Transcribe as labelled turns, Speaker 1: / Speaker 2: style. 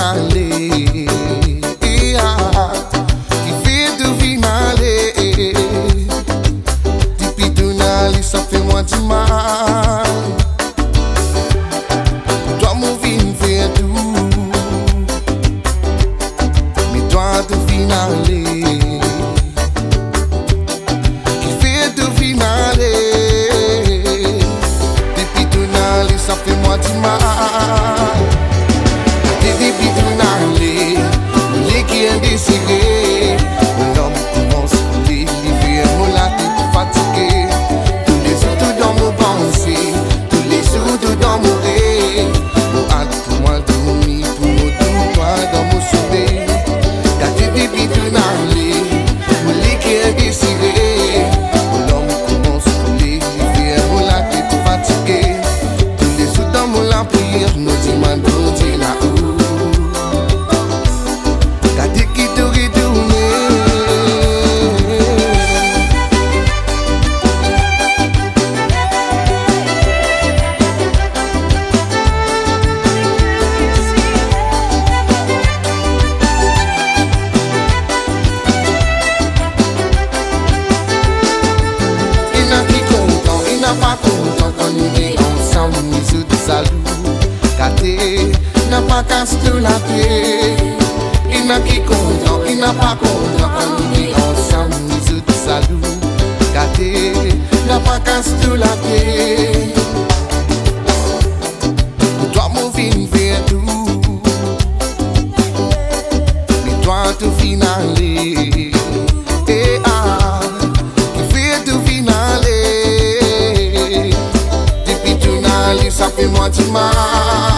Speaker 1: finale. Qui fait de finale. Depuis tout n'allez, ça fait moi du mal. Toi, mon vie me fait tout. Mais toi, de finale. Qui fait de finale. Depuis tout n'allez, ça fait moi du mal. Depuis tout n'allez, les qui est décidé. L'homme commence à l'hiver, mon la tête fatiguée. Tous les jours dans mon pensée, tous les jours dans mon rêve. Mon hâte pour moi dormir, pour mon tout toi dans mon sommeil. Depuis tout n'allez, les qui est décidé. L'homme commence à l'hiver, mon la tête fatiguée. Tous les jours dans mon la prière, nous demandons Dieu là-haut. Pas content quand nous est ensemble, nous sous de salut. Gâté, n'a pas casse de la paix. Il n'a qui content, il n'a pas content quand nous est ensemble, nous sous de salut. Gâté, n'a pas casse de la paix. Pour toi, mon film fait tout. Mais toi, tout finalé. Ça fait moi du mal.